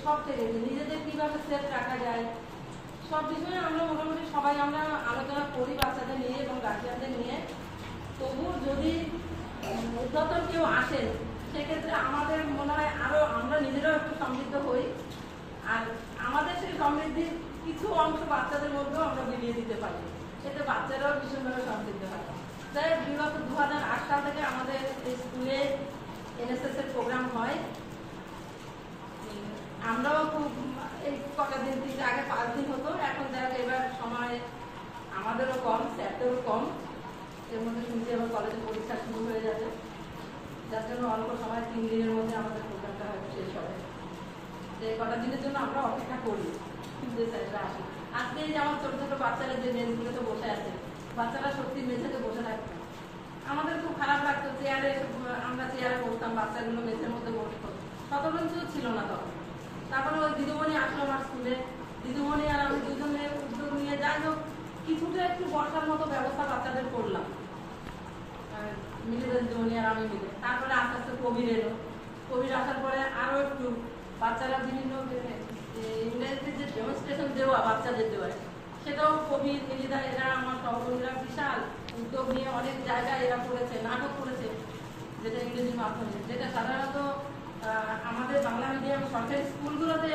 সব থেকে নিজেদের কীভাবে সেফ রাখা যায় সব বিষয়ে আমরা মোটামুটি সবাই আমরা আলোচনা করি বাচ্চাদের নিয়ে এবং গার্জিয়ানদের নিয়ে। তবুও যদি উদ্যতন কেউ আসেন সেক্ষেত্রে আমাদের মনে হয় আরও আমরা নিজেরাও একটু সমৃদ্ধ হই, আর আমাদের সেই সমৃদ্ধির কিছু অংশ বাচ্চাদের মধ্যেও আমরা বিলিয়ে দিতে পারি, এতে বাচ্চারাও ভীষণভাবে সমৃদ্ধ হয়। তাই বিগত 2008 সাল থেকে আমাদের এই স্কুলে এনএসএস এর প্রোগ্রাম হয়। আমরাও খুব এই কটা দিন থেকে আগে 5 দিন হতো, এখন দেখ এবার সময় আমাদেরও কম, স্যারদেরও কম। এর মধ্যে শুনছি আমার কলেজে পরীক্ষা শুরু হয়ে যাবে, যার জন্য অল্প সময় 3 দিনের মধ্যে আমাদের প্রোগ্রামটা হয়তো শেষ হবে। এই কটা দিনের জন্য আমরা অপেক্ষা করি যে স্যাররা আসে। আজকে যেমন ছোট ছোট বাচ্চারা যে বেঞ্চগুলোতে বসে আছে, বাচ্চারা সত্যি মেঝেতে বসে থাকতো, আমাদের খুব খারাপ লাগতো। আমরা চেয়ারে বসতাম, বাচ্চাগুলো মেঝের মধ্যে বসতো, শতরঞ্চও ছিল না তখন। তারপরে ওই দিদিমণি আসলো আমার স্কুলে, দিদিমণি আর আমি দুজনে উদ্যোগ নিয়ে যাই হোক কিছুটা একটু বসার মতো ব্যবস্থা বাচ্চাদের করলাম, মিলে দিদিমণি আর আমি মিলে। তারপরে আস্তে আস্তে কবির এলো, কবির আসার পরে আরো একটু বাচ্চারা বিভিন্ন ইংরেজিতে যে ডেমনস্ট্রেশন দেওয়া বাচ্চাদের দেওয়া, সেটাও কবি মিলিদা এরা আমার সহকর্মীরা বিশাল উদ্যোগ নিয়ে অনেক জায়গায় এরা করেছে, নাটক করেছে, যেটা ইংরেজির মাধ্যমে, যেটা সাধারণত আমাদের বাংলা মিডিয়াম সরকারি স্কুলগুলোতে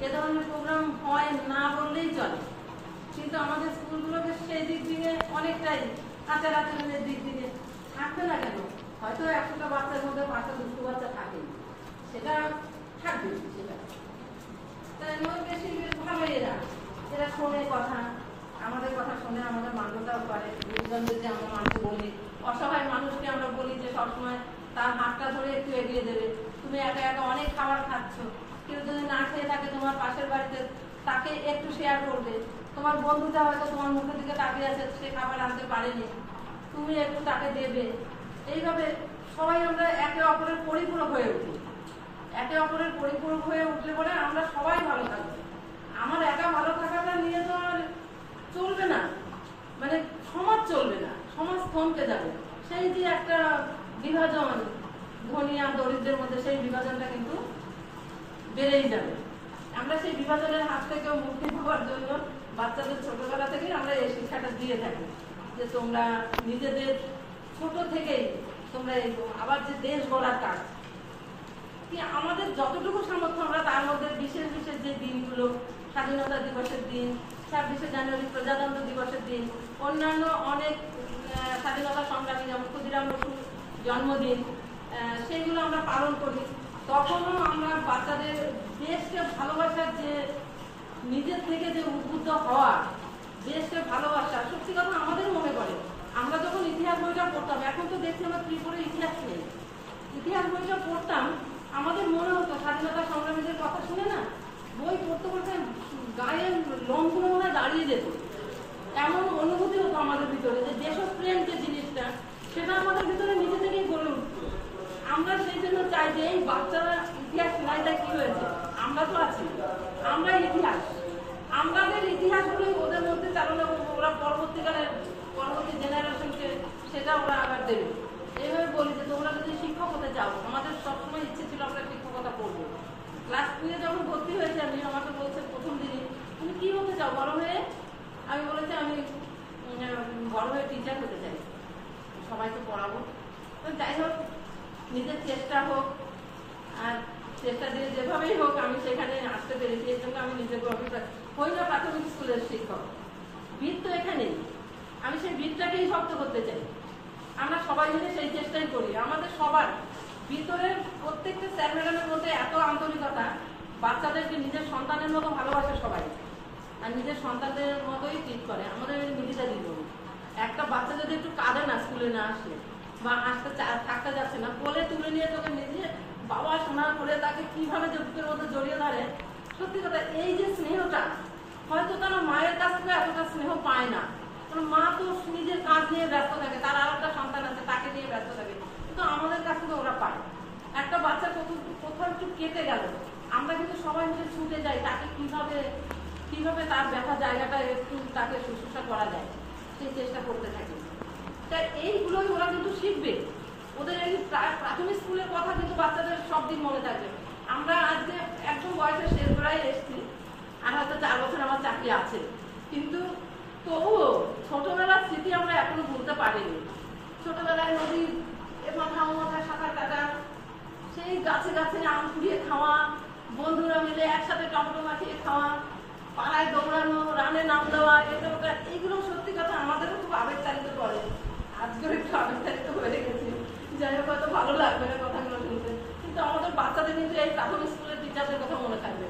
এ ধরনের প্রোগ্রাম হয় না বললেই চলে, কিন্তু আমাদের স্কুলগুলোকে সেই দিক থেকে অনেকটাই আচার আচরণের দিক থেকে থাকবে না কেন, হয়তো 100টা বাচ্চার মধ্যে 5টা দুষ্টু বাচ্চা থাকে, সেটা থাকবে, সেটা তাই বেশি ভালো। এরা শোনে কথা, আমাদের কথা শুনে আমাদের মান্যতাও করে, গুরুজনদের যে আমরা মানতে বলি, অসহায় মানুষকে আমরা বলি যে সবসময় তার হাতটা ধরে একটু এগিয়ে দেবে। তুমি একা একা অনেক খাবার খাচ্ছ, কেউ যদি না খেয়ে থাকে তোমার পাশের বাড়িতে তাকে একটু শেয়ার করবে। তোমার বন্ধুটা হয়তো তোমার মুখের দিকে তাকিয়ে আছে, সে খাবার আনতে পারেনি, তুমি একটু তাকে দেবে। এইভাবে সবাই আমরা একে অপরের পরিপূরক হয়ে উঠি। একে অপরের পরিপূরক হয়ে উঠলে পরে আমরা সবাই ভালো থাকবো। আমার একা ভালো থাকাটা নিয়ে তো আর চলবে না, মানে সমাজ চলবে না, সমাজ থমকে যাবে। সেই যে একটা বিভাজন ধনী আর দরিদ্রের মধ্যে, সেই বিভাজনটা কিন্তু বেড়েই যাবে। আমরা সেই বিভাজনের হাত থেকেও মুক্তি পাওয়ার জন্য বাচ্চাদের ছোটবেলা থেকেই আমরা এই শিক্ষাটা দিয়ে থাকি যে তোমরা নিজেদের ছোট থেকেই তোমরা আবার যে দেশ গড়ার কাজ কি আমাদের যতটুকু সামর্থ্য আমরা তার মধ্যে বিশেষ বিশেষ যে দিনগুলো, স্বাধীনতা দিবসের দিন, 26শে জানুয়ারি প্রজাতন্ত্র দিবসের দিন, অন্যান্য অনেক স্বাধীনতা সংগ্রামী যেমন ক্ষুদিরাম বসুর জন্মদিন, সেইগুলো আমরা পালন করি। তখনও আমরা বাচ্চাদের দেশকে ভালোবাসার যে নিজের থেকে যে উদ্বুদ্ধ হওয়া, দেশকে ভালোবাসা, সত্যি কথা আমাদের মনে পড়ে। আমরা যখন ইতিহাস বইটা পড়তাম, এখন তো দেখছি আমরা ত্রিপুরের ইতিহাস নেই, ইতিহাস বইটা পড়তাম আমাদের মনে হতো স্বাধীনতা সংগ্রামীদের কথা শুনে না, বই পড়তে পড়তে গায়ের লোমগুলো মনে দাঁড়িয়ে যেত। এমন অনুভূতি হতো আমাদের ভিতরে যে দেশপ্রেম যে জিনিসটা, সেটা আমাদের ভিতরে নিজে থেকেই গড়ে উঠত। আমরা সেই জন্য চাই যে এই বাচ্চারা ইতিহাস শোনাইটা কি হয়েছে, আমরা তো আছি, আমরা ইতিহাস, আমাদের ইতিহাসগুলোই ওদের মধ্যে চালনা করবো, ওরা পরবর্তী জেনারেশনকে সেটা ওরা আবার দেবে। এইভাবে বলি যে তোমরা যদি শিক্ষক হতে চাও, আমাদের সবসময় ইচ্ছে ছিল আমরা শিক্ষকতা করবো। ক্লাস 2-এ যখন ভর্তি হয়েছে আমি, আমাকে বলছে প্রথম দিনই তুমি কি হতে চাও বড় হয়ে? আমি বলেছি আমি বড় হয়ে টিচার হতে চাই, সবাইকে পড়াবো। তো যাই হোক, নিজের চেষ্টা হোক, আর চেষ্টা দিয়ে যেভাবেই হোক আমি সেখানে আসতে পেরেছি, এর জন্য আমি নিজেকে অভিজ্ঞতা হই না। প্রাথমিক স্কুলের শিক্ষক, ভিত তো এখানেই, আমি সেই ভিতটাকেই শক্ত করতে চাই। আমরা সবাই মিলে সেই চেষ্টাই করি। আমাদের সবার ভিতরে প্রত্যেকটা স্যার ম্যাডামের মধ্যে এত আন্তরিকতা, বাচ্চাদেরকে নিজের সন্তানের মতো ভালোবাসে সবাই, আর নিজের সন্তানদের মতোই ট্রিট করে। আমাদের মিলিটা দিব একটা বাচ্চা যদি একটু কাঁদে না, স্কুলে না আসলে বা আসতে থাকতে যাচ্ছে না, কোলে তুলে নিয়ে তোকে নিজে বাবা শোনা করে তাকে কিভাবে বুকের মধ্যে জড়িয়ে ধরে, সত্যি কথা এই যে স্নেহটা হয়তো তারা মায়ের কাছ থেকে এতটা স্নেহ পায় না, কারণ মা তো নিজের কাজ নিয়ে ব্যস্ত থাকে, তার আর একটা সন্তান আছে তাকে নিয়ে ব্যস্ত থাকে, কিন্তু আমাদের কাছ থেকে ওরা পায়। একটা বাচ্চা কোথাও একটু কেটে গেল, আমরা কিন্তু সবাই মিলে ছুটে যাই তাকে কিভাবে তার ব্যথা জায়গাটা একটু তাকে শুশ্রূষা করা যায়, সেই চেষ্টা করতে থাকি। তাই এইগুলোই ওরা কিন্তু শিখবে। ওদের এই প্রাথমিক স্কুলের কথা কিন্তু বাচ্চাদের সব দিন মনে থাকবে। আমরা আজকে একদম বয়সের শেষ গোড়ায় এসেছি, আর হয়তো 4 বছর আমার চাকরি আছে, কিন্তু তবুও ছোটবেলার স্মৃতি আমরা এখনো ভুলতে পারিনি। ছোটবেলায় নদীর মাথা মাথায় সাঁতার কাটা, সেই গাছে গাছে আম কুড়িয়ে খাওয়া, বন্ধুরা মিলে একসাথে টমেটো মাখিয়ে খাওয়া, পাড়ায় দৌড়ানো, রানে নাম দেওয়া, এইগুলো সত্যি কথা আমাদেরও খুব আবেগতাড়িত করে। আজকেও একটু আবেগতাড়িত হয়ে গেছি, যাই হোক হয়তো ভালো লাগবে না কথাগুলো শুনতে, কিন্তু আমাদের বাচ্চাদের কিন্তু এই প্রাথমিক স্কুলের টিচারদের কথা মনে থাকবে।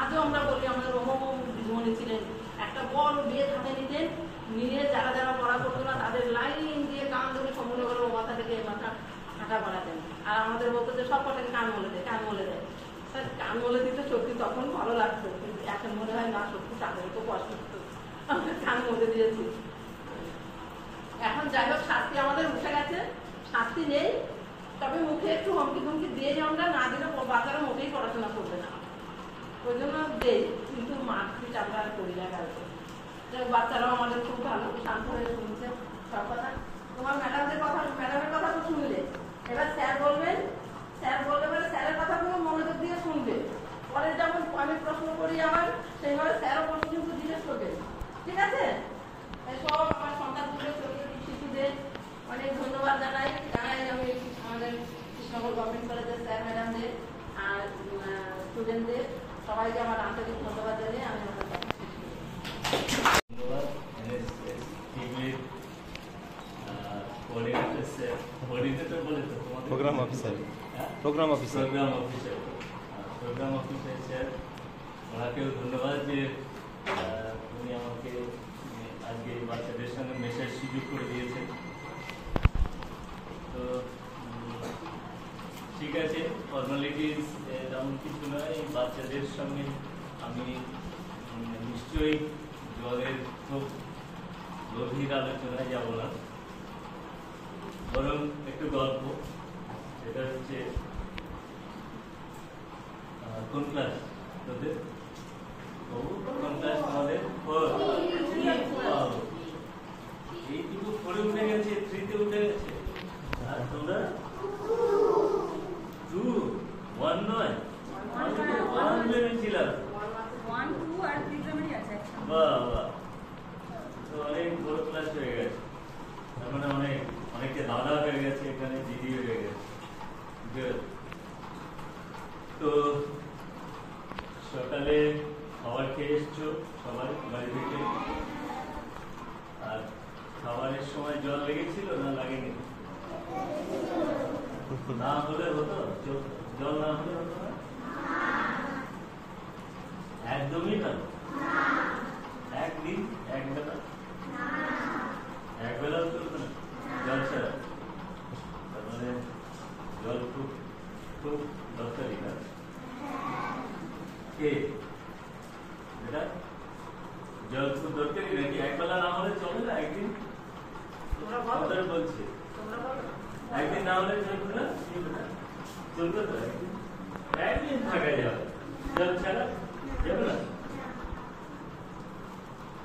আজও আমরা বলি, আমাদের রোমম দিদিমণি ছিলেন, একটা বড় বিয়ে হাতে নিতেন, নিয়ে যারা যারা পড়া করতো না তাদের লাইন দিয়ে কান ধরে সম্পূর্ণ করে ও মাথা থেকে মাথা হাঁটা বাড়াতেন। আর আমাদের বলতো যে সব কটাকে কান মলে দেয়, কান মলে দেয়। স্যার কান মলে দিতে সত্যি তখন ভালো লাগতো, কিন্তু এখন মনে হয় না, সত্যি তাদের তো কষ্ট হতো, আমরা কান মলে দিয়েছি। এখন যাই হোক শাস্তি আমাদের উঠে গেছে, শাস্তি নেই, তবে মুখে একটু হুমকি ধুমকি দিয়ে আমরা, না দিলে বাচ্চারা মোটেই পড়াশোনা করবে না, ওই জন্য দেই, কিন্তু মারপিট আমরা আর করি না কাউকে। বাচ্চারাও আমাদের খুব ভালো, শান্ত হয়ে শুনছে সব কথা। তোমার ম্যাডামের কথা তো শুনলে, এবার স্যার বলবেন, স্যার বললে পরে স্যারের কথাগুলো মনোযোগ দিয়ে শুনবে। পরে যেমন আমি প্রশ্ন করি আবার, সেইভাবে স্যারও প্রশ্ন কিন্তু জিজ্ঞেস করবে, ঠিক আছে? সব আমার সন্তানগুলো শিশুদের অনেক ধন্যবাদ জানাই আমি আমাদের কৃষ্ণনগর গভর্নমেন্ট কলেজের স্যার ম্যাডামদের আর স্টুডেন্টদের সবাইকে আমার আন্তরিক ধন্যবাদ জানিয়ে আমি আমার প্রোগ্রাম অফিসার স্যার, ওনাকেও ধন্যবাদ যে উনি আমাকে আজকে বাচ্চাদের সঙ্গে মেশার সুযোগ করে দিয়েছেন। তো ঠিক আছে, ফর্মালিটিস এমন কিছু নয়, বাচ্চাদের সঙ্গে আমি নিশ্চয়ই জলের খুব গভীর আলোচনায় যাব না, বরং একটু গল্প। সেটা হচ্ছে কোন ক্লাস তোদের? কোন ক্লাস আমাদের? এইটুকু 4 উঠে গেছে, 3-তে উঠে গেছে, আর তোমরা 2, 1 নয়, 1 ভেবেছিলাম। বাহ বাহ, তো অনেক বড় ক্লাস হয়ে গেছে, তার মানে অনেকে দাদা হয়ে গেছে, এখানে দিদি হয়ে গেছে। তো সকালে খাবার খেয়ে এসছো সবাই বাড়ি থেকে, আর খাবারের সময় জল লেগেছিল না লাগেনি? না হলে হতো, জল না হলে হতো না, একদমই না। একদিন একবেলাও চলতো না জল ছাড়া? তার মানে জল খুব খুব দরকারি না? কে এটা জল খুব দরকারি নাকি? একবেলা না হলে চলে না? একদিন বলছে একদিন না হলে চলবে না? চলবে তো, একদিন থাকা যাবে জল ছাড়া, যাবে না?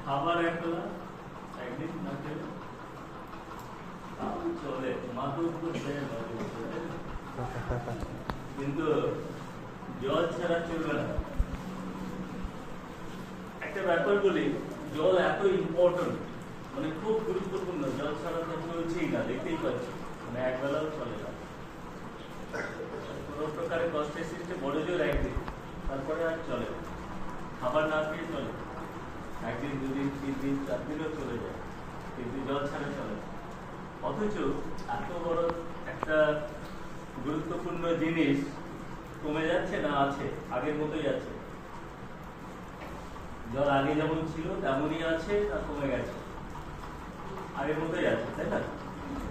খাবার একবেলা একদিন না খেলে চলে, মাথুর কিন্তু জল ছাড়া চলবে না। একটা ব্যাপার বলি, জল এত ইম্পর্টেন্ট, মানে খুব গুরুত্বপূর্ণ, জল ছাড়া তো চলছেই না, দেখতেই পাচ্ছি, মানে একবেলাও চলে না। কোনো প্রকারে কষ্টের সৃষ্টি বড় জোর একদিন, তারপরে আর চলে না। খাবার না খেয়ে চলে, একদিন 2 দিন 3 দিন 4 দিনও চলে যায়, কিন্তু জল ছাড়া চলে না। অথচ এত বড় একটা গুরুত্বপূর্ণ জিনিস কমে যাচ্ছে না আছে, আগের মতোই আছে। জল আগে যেমন ছিল তেমনই আছে, না কমে গেছে? আগের মতোই আছে, তাই না?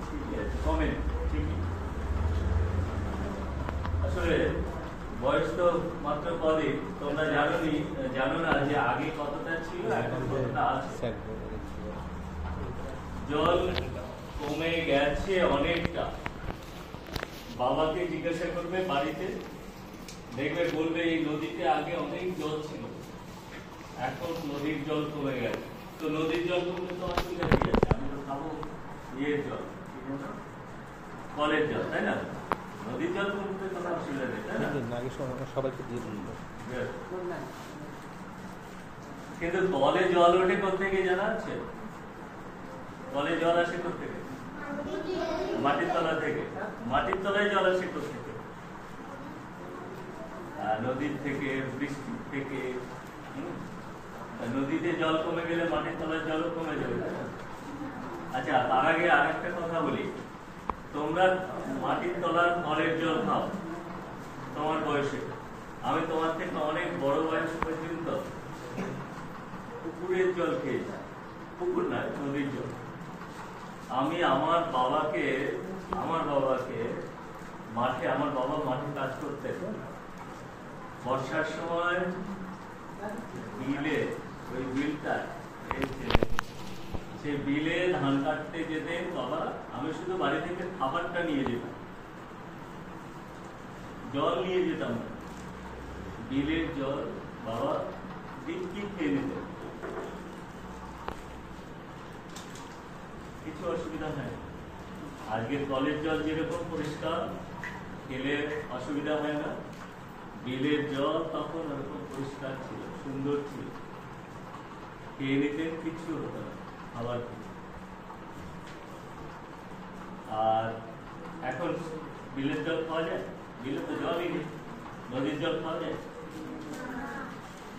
ঠিকই আছে, কমে ঠিকই। আসলে বয়স তো মাত্র কদিন, তোমরা জানো না যে আগে কতটা ছিল এখন কতটা আছে। জল কমে গেছে অনেকটা। বাবাকে জিজ্ঞাসা করবে বাড়িতে, দেখবে বলবে এই নদীতে আগে অনেক জল ছিল, এখন নদীর জল কমে গেছে। তো নদীর জল কমলে তো অসুবিধা কি আছে? আমি তো খাবো ইয়ের জল, কলের জল, তাই না? নদীর জল কমতে কোনো অসুবিধা নেই, তাই না? সবাইকে দিয়ে দিন। কিন্তু কলে জল ওঠে কোথেকে জানা আছে? কলে জল আসে কোথেকে? মাটির তলা থেকে। মাটির তলায় জল আসে কোথেকে? নদীর থেকে, বৃষ্টির থেকে। নদীতে জল কমে গেলে মাটির তলায় জলও কমে যাবে, তাই না? আচ্ছা, তার আগে আর একটা কথা বলি। তোমরা মাটির তলার নলের জল খাও তোমার বয়সে। আমি তোমার থেকে অনেক বড় বয়স পর্যন্ত পুকুরের জল খেয়েছি। পুকুর নয়, নদীর জল। আমি আমার বাবাকে মাঠে, আমার বাবা মাঠে কাজ করতেন। বর্ষার সময় বিলে, ওই বিলটা, সে বিলে ধান কাটতে যেতেন বাবা। আমি শুধু বাড়ি থেকে খাবারটা নিয়ে যেতাম, জল নিয়ে যেতাম না। বিলের জল বাবা কি খেয়ে নিতেন, কিছু অসুবিধা হয়। আজকে কলের জল যেরকম পরিষ্কার, খেলে অসুবিধা হয় না, বিলের জল তখন ওরকম পরিষ্কার ছিল, সুন্দর ছিল, খেয়ে নিতেন, কিছু হতো না খাবার। আর এখন বিলের জল খাওয়া যায়? বিলে তো জলই নেই। নদীর জল খাওয়া যায়?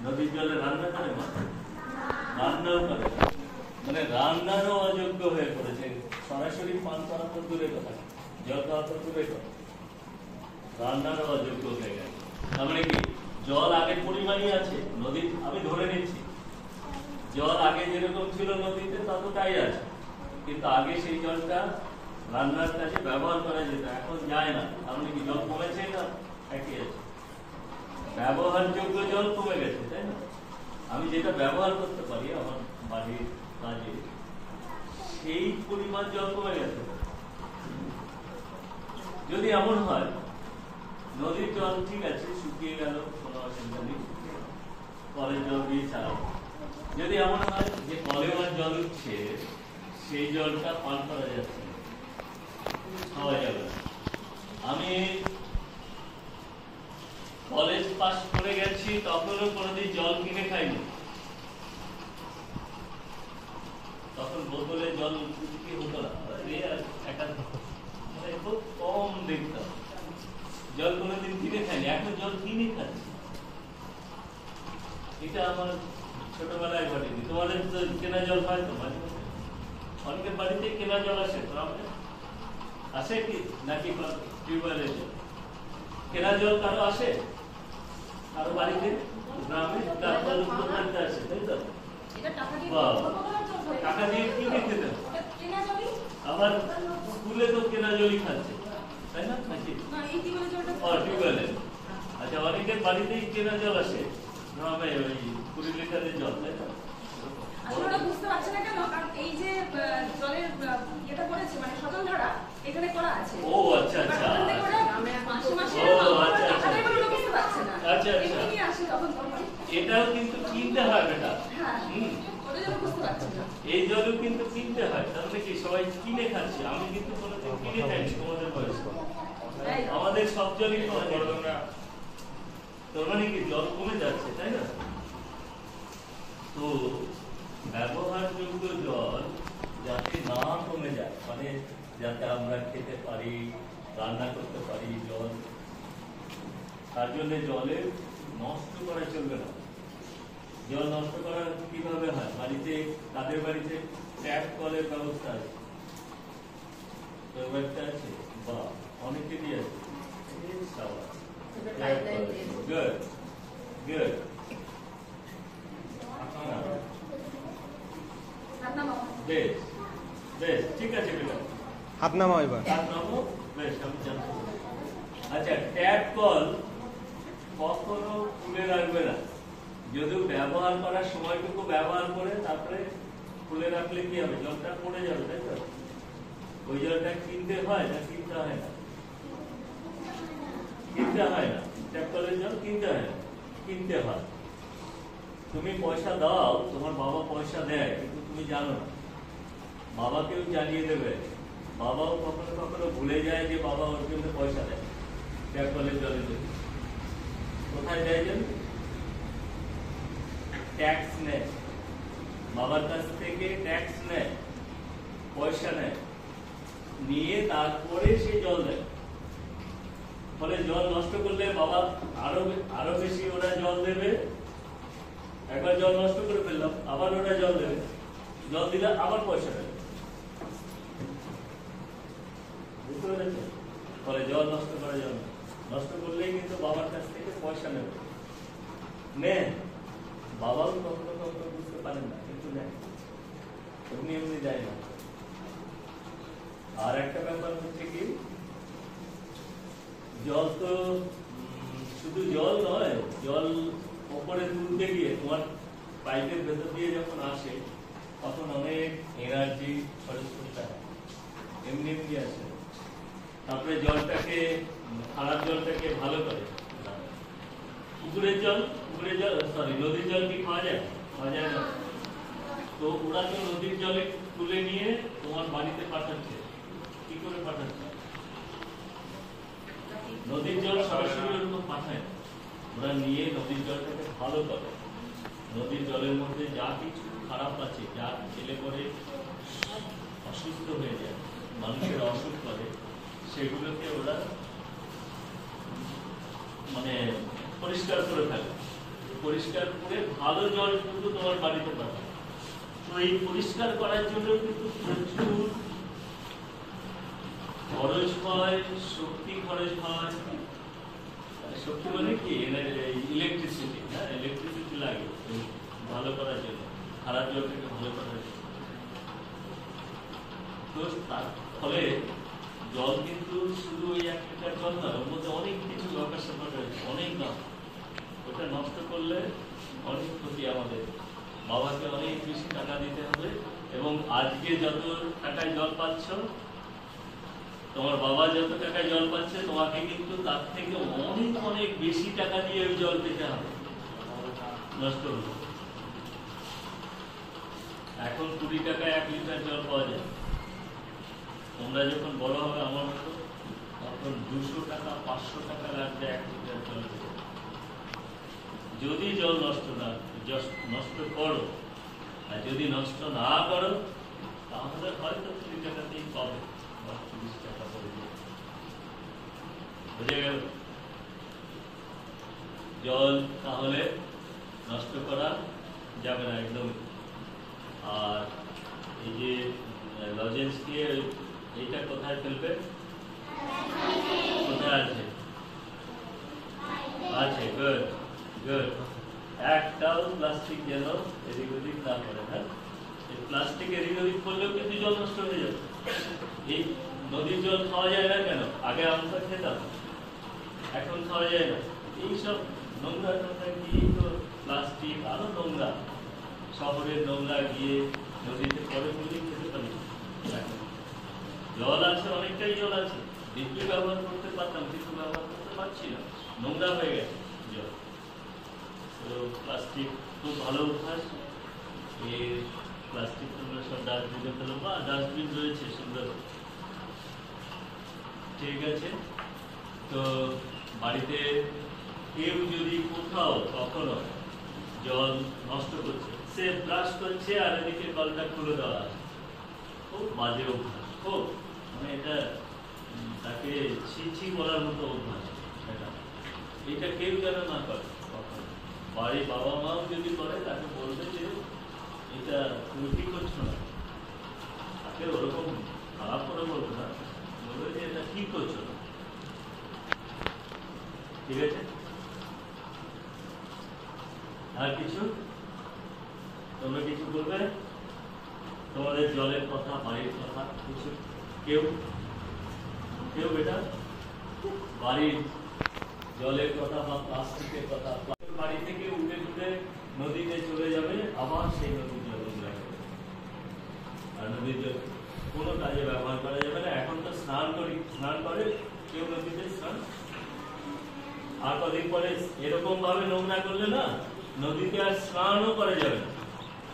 নদীর জলে রান্না করে মা, রান্নাও করে, মানে রান্নারও অযোগ্য হয়ে পড়েছে। সরাসরি পান করা তো দূরে কথা, জল খাওয়া তো দূরে কথা, রান্নারও অযোগ্য হয়ে গেছে। তার মানে কি, জল আগের পরিমাণই আছে নদীর। আমি ধরে নিচ্ছি জল আগে যেরকম ছিল নদীতে ততটাই আছে, কিন্তু আগে সেই জলটা রান্নার কাজে ব্যবহার করা যেত, এখন যায় না। তার মানে কি, জল কমেছে না একই আছে? ব্যবহারযোগ্য জল কমে গেছে, তাই না? আমি যেটা ব্যবহার করতে পারি আমার বাড়ির কাজে, সেই পরিমাণ জল কমে গেছে। যদি এমন হয় নদীর জল ঠিক আছে, শুকিয়ে গেল, কোনো অসুবিধা নেই, কলের জল দিয়ে চালাবো। যদি এমন হয় যে কলেও জল উঠছে, সেই জলটা পান করা যাচ্ছে না, খাওয়া যাবে না। আমি কলেজ পাস করে গেছি, তখনও কোনোদিন জল কিনে খাইনি। তখন বোতলে জল কি হতো না, মানে খুব কম দেখতাম। জল কোনোদিন কিনে খাইনি, এখন জল কিনে খাচ্ছি। এটা আমার ছোটবেলায় ঘটেনি। তোমাদের তো কেনা জল হয় তো মাঝে মাঝে, অনেকের বাড়িতে কেনা জল আসে, আসে কি নাকি টিউবওয়েলের জল? কেনা জল কারো আসে? কারো বাড়িতে গ্রামে আসে, তাই তো? টাকা দিয়ে কিনে খেতে, আবার স্কুলে তো কেনা জলই খাচ্ছে, তাই না? নাকি টিউবওয়েলে? আচ্ছা, অনেকের বাড়িতেই কেনা জল আসে গ্রামে, ওই 20 লিটারের জল, তাই না? বুঝতে পারছে না কেন? কারণ এই যে জলের ইয়েটা করেছে, মানে স্বতন্ত্ররা এখানে করা আছে। ও আচ্ছা আচ্ছা, এটাও কিন্তু কিনতে হয় বেটা। এই জলও কিন্তু কিনতে হয়, তার মানে কি সবাই কিনে খাচ্ছে? আমি কিন্তু কোনোদিন কিনে খাইনি তোমাদের বয়সে, আমাদের সব জলই খাওয়া যায়। তার মানে কি জল কমে যাচ্ছে, তাই না? তো ব্যবহারযোগ্য জল যাতে না কমে যায়, মানে যাতে আমরা খেতে পারি, রান্না করতে পারি, জল, তার জন্য জলে নষ্ট করা চলবে না। জল নষ্ট করা কিভাবে হয়? বাড়িতে, তাদের বাড়িতে ট্যাপ কলের ব্যবস্থা আছে, আছে বা অনেকেরই আছে। Good, good. বেশ বেশ, ঠিক আছে বেটা, হাত নামাও এবার। হাত নামো, বেশ, আমি জানতে। আচ্ছা, ট্যাপ কল কখনো খুলে রাখবে না। যদি ব্যবহার করার সময়টুকু ব্যবহার করে তারপরে খুলে রাখলে কি হবে? জলটা পড়ে যাবে, তাই তো? ওই জলটা কিনতে হয় না কিনতে হয় না? কিনতে হয় না। ট্যাপ কলের জল কিনতে হয় না, কিনতে হয়। তুমি পয়সা দাও, তোমার বাবা পয়সা দেয়, কিন্তু তুমি জানো না, বাবাকেও জানিয়ে দেবে। বাবাও কখনো কখনো ভুলে যায় যে বাবা ওর জন্য পয়সা দেয়। ট্যাপ কলের জলে দেবে। কোথায় দেয় জানো? ট্যাক্স নেয়, বাবার কাছ থেকে ট্যাক্স নেয়, পয়সা নেয়, নিয়ে তারপরে সে জল দেয়। ফলে জল নষ্ট করলে বাবা আরো বেশি ওরা জল দেবে। একবার জল নষ্ট করে ফেললাম, আবার ওরা জল দেবে, জল দিলে আবার পয়সা দেবে। বুঝতে পেরেছেন? ফলে জল নষ্ট করা যাবে না। নষ্ট করলেই কিন্তু বাবার কাছ থেকে পয়সা নেবে, নেন। বাবাও কখনো কখনো বুঝতে পারেন না, কিন্তু নেন, এমনি এমনি যায় না। আর একটা ব্যাপার হচ্ছে কি, জল তো শুধু জল নয়, জল ওপরে তুলতে গিয়ে তোমার পাইপের ভেতর দিয়ে যখন আসে তখন অনেক এনার্জি খরচ করতে হয়, এমনি এমনি আসে। তারপরে জলটাকে, খারাপ জলটাকে ভালো করে। পুকুরের জল সরি নদীর জল কি খাওয়া যায়? খাওয়া যায় না। তো ওরা তো নদীর জলে তুলে নিয়ে তোমার বাড়িতে পাঠাচ্ছে। কি করে পাঠাচ্ছে? নদীর জল সরাসরি ওরকম পাঠায় না, ওরা নিয়ে নদীর জলটাকে ভালো করে। নদীর জলের মধ্যে যা কিছু খারাপ আছে, যা খেলে পরে অসুস্থ হয়ে যায়, মানুষের অসুখ করে, সেগুলোকে ওরা মানে পরিষ্কার করে ফেলে। পরিষ্কার করে ভালো জল কিন্তু তোমার বাড়িতে পাঠায়। তো এই পরিষ্কার করার জন্য কিন্তু প্রচুর খরচ হয়, শক্তি খরচ হয়। শক্তি মানে কি? ইলেকট্রিসিটি। হ্যাঁ, ইলেকট্রিসিটি লাগে ভালো করার জন্য, খারাপ জলটাকে ভালো করার জন্য। তো তার ফলে জল কিন্তু শুধু ওই এক লিটার জল নয়, ওর মধ্যে অনেক কিছু দরকার স্যাপার রয়েছে, অনেক দাম। ওটা নষ্ট করলে অনেক ক্ষতি আমাদের। বাবাকে অনেক বেশি টাকা দিতে হবে, এবং আজকে যত টাকায় জল পাচ্ছ, তোমার বাবা যত টাকায় জল পাচ্ছে, তোমাকে কিন্তু তার থেকে অনেক অনেক বেশি টাকা দিয়ে ওই জল পেতে হবে, নষ্ট হলো। এখন 20 টাকায় 1 লিটার জল পাওয়া যায়। তোমরা যখন বড় হবে আমার মতো, তখন 200 টাকা 500 টাকা লাগবে 1 লিটার জল পেতে। যদি জল নষ্ট করো, আর যদি নষ্ট না করো, তাহলে হয়তো 30 টাকাতেই পাবে, 30 টাকা পড়ে যাবে। বুঝে গেল? জল তাহলে নষ্ট করা যাবে না একদম। আর এই যে লজেন্স দিয়ে এইটা কোথায় ফেলবে? কোথায় আছে? আছে, গুড গুড। একটাও প্লাস্টিক যেন এদিক ওদিক না করে। হ্যাঁ, এই প্লাস্টিক এদিক ওদিক করলেও কিন্তু জল নষ্ট হয়ে যাবে। এই নদীর জল খাওয়া যায় না কেন? আগে আমরা খেতাম, এখন খাওয়া যায় না। এইসব নোংরা টোংরা গিয়ে তো প্লাস্টিক, আরো নোংরা, শহরের নোংরা গিয়ে নদীতে পরে বলেই খেতে পারি। জল আছে, অনেকটাই জল আছে, বিদ্যুৎ ব্যবহার করতে পারতাম, কিন্তু ব্যবহার করতে পারছি না, নোংরা হয়ে গেছে জল। তো প্লাস্টিক খুব ভালো অভ্যাস। এই প্লাস্টিক তোমরা সব ডাস্টবিনে ফেলো, বা ডাস্টবিন রয়েছে সুন্দর, ঠিক আছে। তো বাড়িতে কেউ যদি কোথাও কখনো জল নষ্ট করছে, সে ব্রাশ করছে আর এদিকে কলটা খুলে দেওয়া আছে, খুব বাজে অভ্যাস, খুব মানে এটা তাকে ছি বলার মতো অভ্যাস। এটা কেউ যেন না করে কখনো। বাড়ির বাবা মাও যদি করে, তাকে বলবে যে এটা তুমি ঠিক করছো না, তাকে ওরকম খারাপ করে বলবে না, বলবে যে এটা ঠিক করছো না, ঠিক আছে। আর কিছু তোমরা কিছু বলবে? তোমাদের জলের কথা, বাড়ির কথা কিছু? কেউ কেউ বেটা বাড়ির জলের কথা বা প্লাস্টিকের কথা? বাড়ি থেকে উঠে উঠে নদীতে চলে যাবে, আবার সেই নদীর জল লাগবে, আর নদীর জল কোনো কাজে ব্যবহার করা যাবে না। এখন তো স্নান করে কেউ নদীতে স্নান, আর কদিন পরে এরকম ভাবে নোংরা করলে না, নদীতে আর স্নানও করা যাবে না,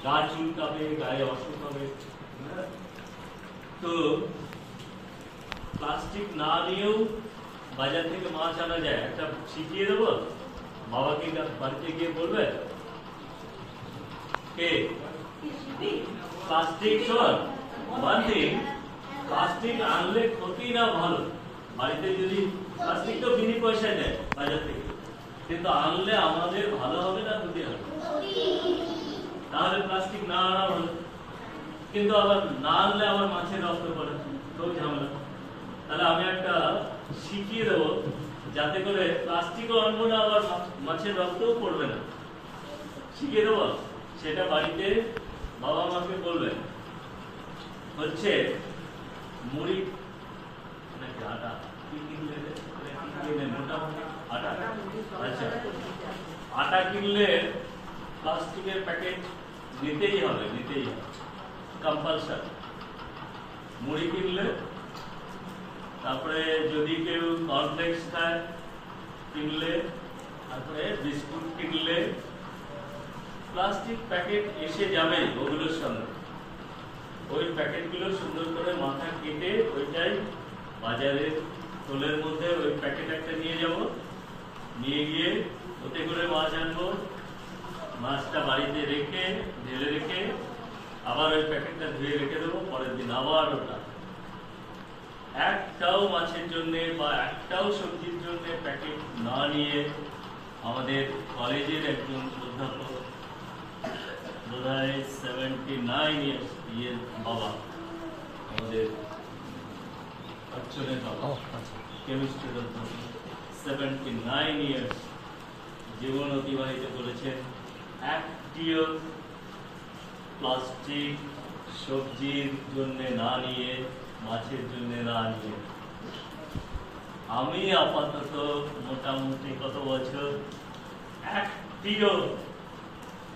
গা চুলকাবে, গায়ে অসুখ হবে। তো প্লাস্টিক না নিয়েও বাজার থেকে মাছ আনা যায়, একটা শিখিয়ে দেবো, বাবাকে বাড়িতে গিয়ে বলবে কে প্লাস্টিক শোন ওয়ান থিং, প্লাস্টিক আনলে ক্ষতি না ভালো, বাড়িতে যদি প্লাস্টিক তো বিনি পয়সায় দেয় বাজার থেকে, কিন্তু আনলে আমাদের ভালো হবে না ক্ষতি হবে? তাহলে প্লাস্টিক না আনা ভালো, কিন্তু আবার না আনলে আবার মাছের রক্ত পড়ে, খুব ঝামেলা। তাহলে আমি একটা শিখিয়ে দেবো যাতে করে প্লাস্টিকও আনবো না, আবার মাছের রক্তও পড়বে না, শিখিয়ে দেবো। সেটা বাড়িতে বাবা মাকে বলবেন। হচ্ছে মুড়ি নাকি আটা কি কিনলে মোটামুটি আটা, আচ্ছা আটা কিনলে প্লাস্টিকের প্যাকেট নিতেই হবে, কম্পালসারি। মুড়ি কিনলে, তারপরে যদি কেউ কর্নফ্লেক্স খায় কিনলে, তারপরে বিস্কুট কিনলে, প্লাস্টিক প্যাকেট এসে যাবে ওগুলোর সঙ্গে, ওই প্যাকেটগুলো সুন্দর করে মাথা কেটে ওইটাই বাজারের থলের মধ্যে ওই প্যাকেট একটা নিয়ে যাব, নিয়ে গিয়ে ওতে করে মাছ আনবো, মাছটা বাড়িতে রেখে ঢেলে রেখে আবার ওই প্যাকেটটা ধুয়ে রেখে দেবো, পরের দিন আবার ওটা। একটাও মাছের জন্য বা একটাও সবজির জন্য প্যাকেট না নিয়ে আমাদের কলেজের একজন অধ্যাপক, বোধহয় 79 ইয়ার্স ইয়ের বাবা, আমাদের অর্চনের বাবা, কেমিস্ট্রির অধ্যাপক, 79 ইয়ার্স জীবন অতিবাহিত করেছেন। একটিও প্লাস্টিক সবজির জন্য না নিয়ে, মাছের জন্য না নিয়ে। আমি আপাতত মোটামুটি কত বছর একটিও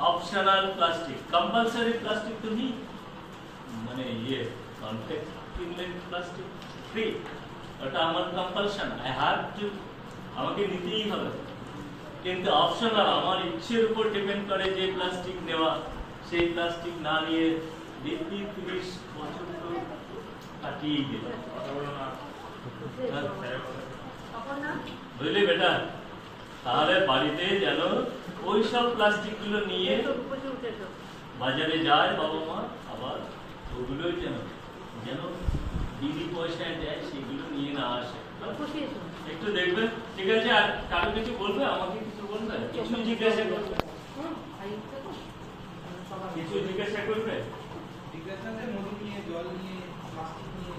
অপশনাল প্লাস্টিক, কম্পালসারি প্লাস্টিক তো নেই, মানে ইয়ে কনফ্লেক্স কিনলে প্লাস্টিক ফ্রি, ওটা আমার কম্পালশন, আই হ্যাভ টু, আমাকে নিতেই হবে। কিন্তু অপশনাল আমার ইচ্ছের উপর ডিপেন্ড করে যে প্লাস্টিক নেওয়া, সেই প্লাস্টিক না নিয়ে 30 বছর তো কাটিয়ে গেল। বুঝলি বেটা? তাহলে বাড়িতে যেন ওই সব প্লাস্টিক গুলো নিয়ে বাজারে যায় বাবা মা, আবার ওগুলোই যেন যেন দিদি পয়সায় দেয়, সেগুলো নিয়ে না আসে। একটু দেখবে, ঠিক আছে? আর কারো কিছু বলবে, আমাকে কিছু বলবে, কিছু জিজ্ঞাসা করবে, কিছু জিজ্ঞাসা করবে, জিজ্ঞাসা নদী নিয়ে, জল নিয়ে, প্লাস্টিক নিয়ে